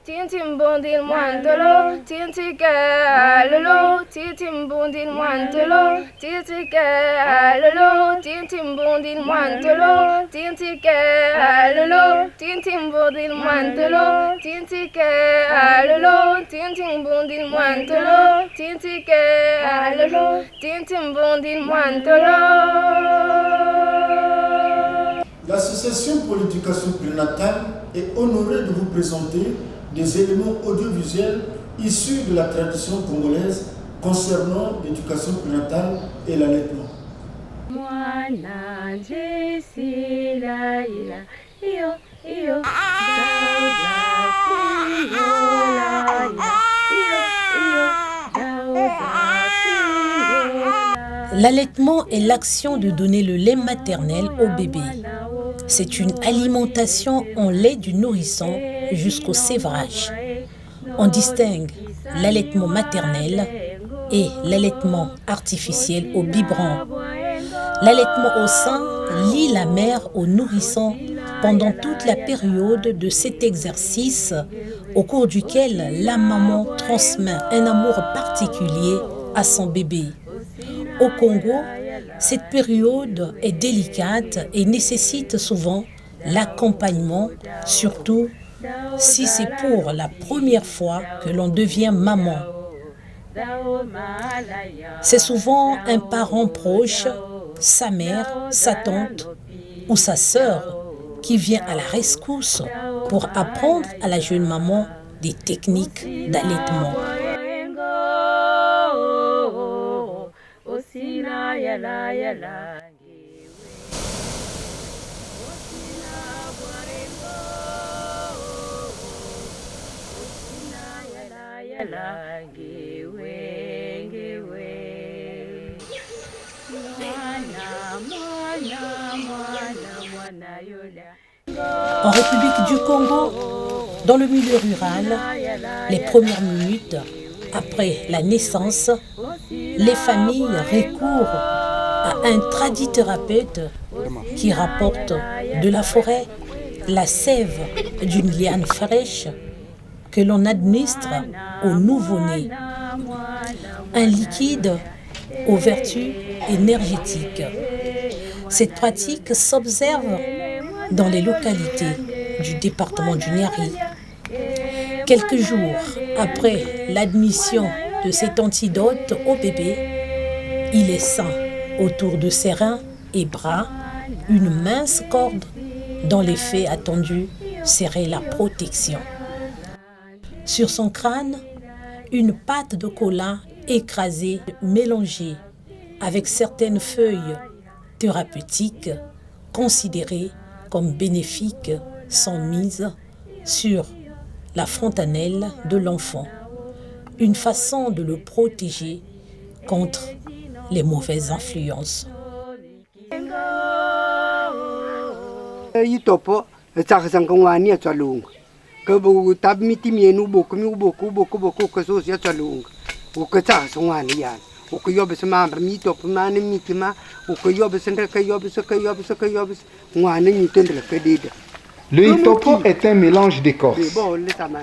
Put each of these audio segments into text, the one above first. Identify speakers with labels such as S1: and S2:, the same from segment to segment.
S1: Tintim bondil mantolo, tintika lolo, tintim bondil mantolo, tintika lolo, tintim bondil mantolo, tintika lolo, tintim bondil mantolo, tintika lolo, tintim bondil mantolo, tintika lolo, tintim bondil mantolo.
S2: L'Association pour l'éducation prénatale est honorée de vous présenter des éléments audiovisuels issus de la tradition congolaise concernant l'éducation prénatale et l'allaitement.
S3: L'allaitement est l'action de donner le lait maternel au bébé. C'est une alimentation en lait du nourrisson jusqu'au sévrage. On distingue l'allaitement maternel et l'allaitement artificiel au biberon. L'allaitement au sein lie la mère au nourrisson pendant toute la période de cet exercice au cours duquel la maman transmet un amour particulier à son bébé. Au Congo, cette période est délicate et nécessite souvent l'accompagnement, surtout si c'est pour la première fois que l'on devient maman. C'est souvent un parent proche, sa mère, sa tante ou sa sœur qui vient à la rescousse pour apprendre à la jeune maman des techniques d'allaitement. En République du Congo, dans le milieu rural, les premières minutes après la naissance, les familles recourent à un tradithérapeute qui rapporte de la forêt la sève d'une liane fraîche que l'on administre au nouveau-né. Un liquide aux vertus énergétiques. Cette pratique s'observe dans les localités du département du Niari. Quelques jours après l'admission de cet antidote au bébé, il est sain autour de ses reins et bras une mince corde dont l'effet attendu serait la protection. Sur son crâne, une pâte de cola écrasée, mélangée avec certaines feuilles thérapeutiques considérées comme bénéfiques sont mises sur la fontanelle de l'enfant. Une façon de le protéger contre les mauvaises influences.
S4: Le hitopo est un mélange d'écorce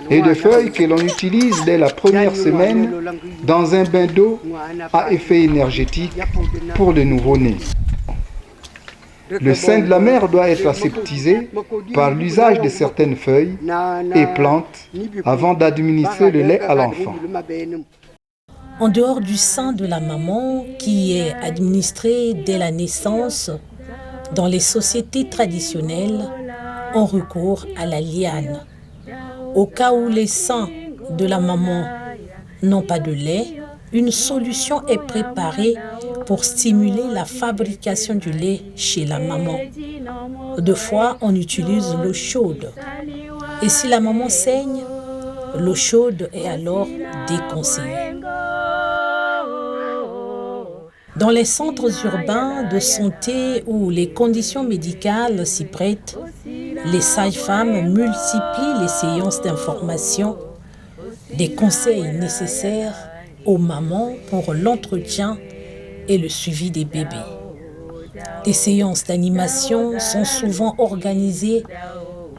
S4: et de feuilles que l'on utilise dès la première semaine dans un bain d'eau à effet énergétique pour le nouveau-né. Le sein de la mère doit être aseptisé par l'usage de certaines feuilles et plantes avant d'administrer le lait à l'enfant.
S3: En dehors du sein de la maman qui est administré dès la naissance, dans les sociétés traditionnelles, on recourt à la liane. Au cas où les seins de la maman n'ont pas de lait, une solution est préparée pour stimuler la fabrication du lait chez la maman. Deux fois, on utilise l'eau chaude. Et si la maman saigne, l'eau chaude est alors déconseillée. Dans les centres urbains de santé où les conditions médicales s'y prêtent, les sages-femmes multiplient les séances d'information, des conseils nécessaires aux mamans pour l'entretien et le suivi des bébés. Des séances d'animation sont souvent organisées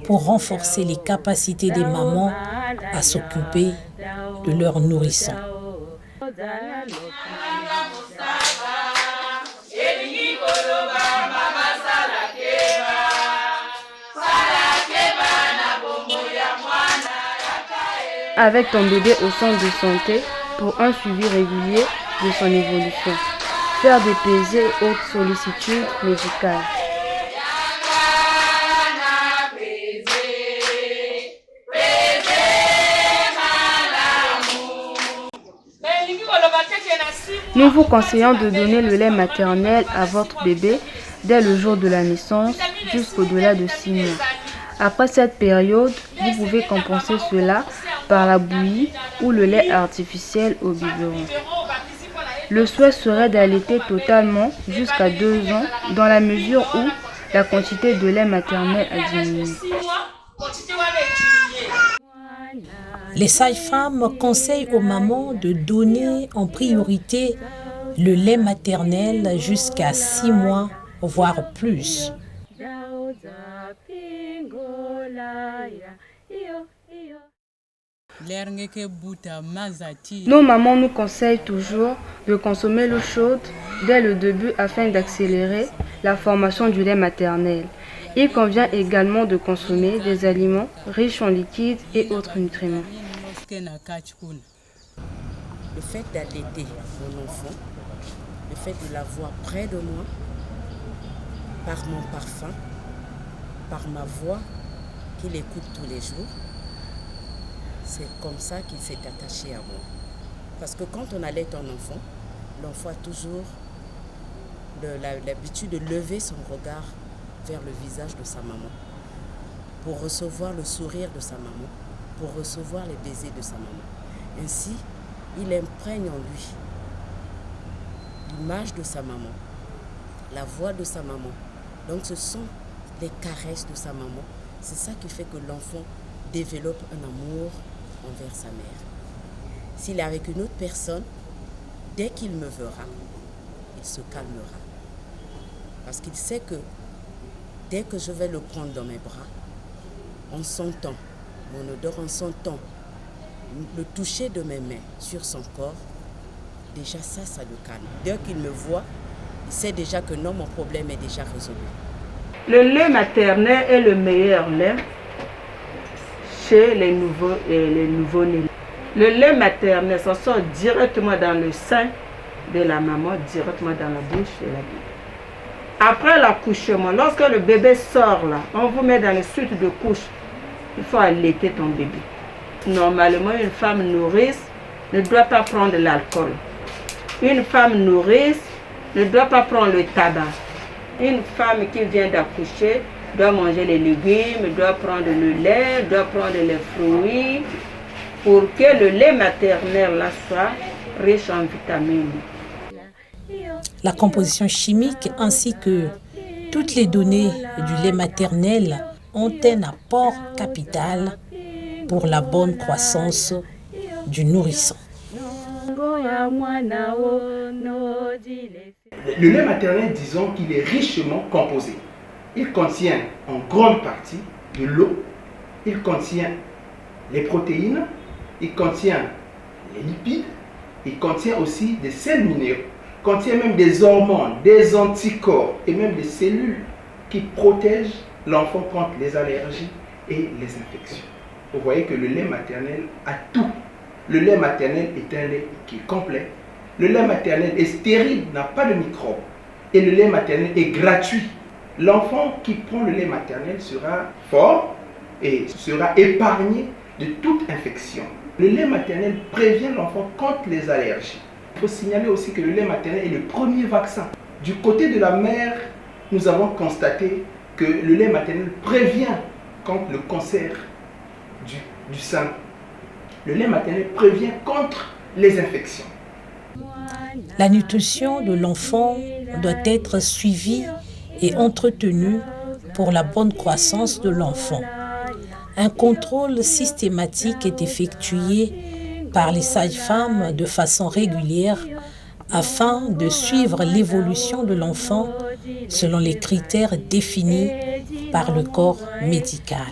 S3: pour renforcer les capacités des mamans à s'occuper de leurs nourrissons.
S1: Avec ton bébé au centre de santé pour un suivi régulier de son évolution. Faire des pesées et autres sollicitudes médicales. Nous vous conseillons de donner le lait maternel à votre bébé dès le jour de la naissance jusqu'au-delà de 6 mois. Après cette période, vous pouvez compenser cela par la bouillie ou le lait artificiel au biberon. Le souhait serait d'allaiter totalement jusqu'à 2 ans dans la mesure où la quantité de lait maternel a diminué.
S3: Les sages-femmes conseillent aux mamans de donner en priorité le lait maternel jusqu'à 6 mois, voire plus.
S1: Nos mamans nous conseillent toujours de consommer l'eau chaude dès le début afin d'accélérer la formation du lait maternel. Il convient également de consommer des aliments riches en liquides et autres nutriments.
S5: Le fait d'allaiter mon enfant, le fait de l'avoir près de moi, par mon parfum, par ma voix qu'il écoute tous les jours, c'est comme ça qu'il s'est attaché à moi. Parce que quand on allait un enfant, l'enfant a toujours l'habitude de lever son regard vers le visage de sa maman pour recevoir le sourire de sa maman, pour recevoir les baisers de sa maman. Ainsi, il imprègne en lui l'image de sa maman, la voix de sa maman. Donc ce sont les caresses de sa maman. C'est ça qui fait que l'enfant développe un amour envers sa mère. S'il est avec une autre personne, dès qu'il me verra, il se calmera. Parce qu'il sait que dès que je vais le prendre dans mes bras, en sentant mon odeur, en sentant le toucher de mes mains sur son corps, déjà ça le calme. Dès qu'il me voit, il sait déjà que non, mon problème est déjà résolu.
S6: Le lait maternel est le meilleur lait chez les nouveau-nés. Le lait maternel, ça sort directement dans le sein de la maman, directement dans la bouche de la bébé. Après l'accouchement, lorsque le bébé sort là, on vous met dans les suites de couches. Il faut allaiter ton bébé. Normalement, une femme nourrice ne doit pas prendre l'alcool. Une femme nourrice ne doit pas prendre le tabac. Une femme qui vient d'accoucher doit manger les légumes, doit prendre le lait, doit prendre les fruits pour que le lait maternel là soit riche en vitamines.
S3: La composition chimique ainsi que toutes les données du lait maternel ont un apport capital pour la bonne croissance du nourrisson.
S4: Le lait maternel, disons qu'il est richement composé. Il contient en grande partie de l'eau, il contient les protéines, il contient les lipides, il contient aussi des sels minéraux, il contient même des hormones, des anticorps et même des cellules qui protègent l'enfant contre les allergies et les infections. Vous voyez que le lait maternel a tout. Le lait maternel est un lait qui est complet. Le lait maternel est stérile, n'a pas de microbes. Et le lait maternel est gratuit. L'enfant qui prend le lait maternel sera fort et sera épargné de toute infection. Le lait maternel prévient l'enfant contre les allergies. Il faut signaler aussi que le lait maternel est le premier vaccin. Du côté de la mère, nous avons constaté que le lait maternel prévient contre le cancer du sein. Le lait maternel prévient contre les infections.
S3: La nutrition de l'enfant doit être suivie et entretenue pour la bonne croissance de l'enfant. Un contrôle systématique est effectué par les sages-femmes de façon régulière afin de suivre l'évolution de l'enfant selon les critères définis par le corps médical.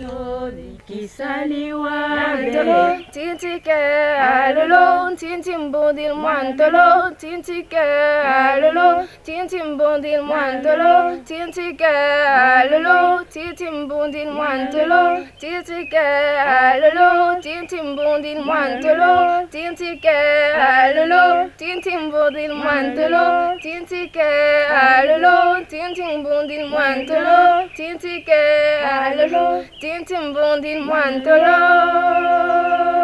S1: Mantolo, tintike alolo, tintim bondil mantolo, tintike alolo, tintim bondil mantolo, tintike alolo, tintim bondil mantolo, tintike alolo, tintim bondil mantolo, tintike alolo, tintim bondil mantolo, tintike alolo, tintim bondil mantolo, tintike alolo, tintim bondil mantolo.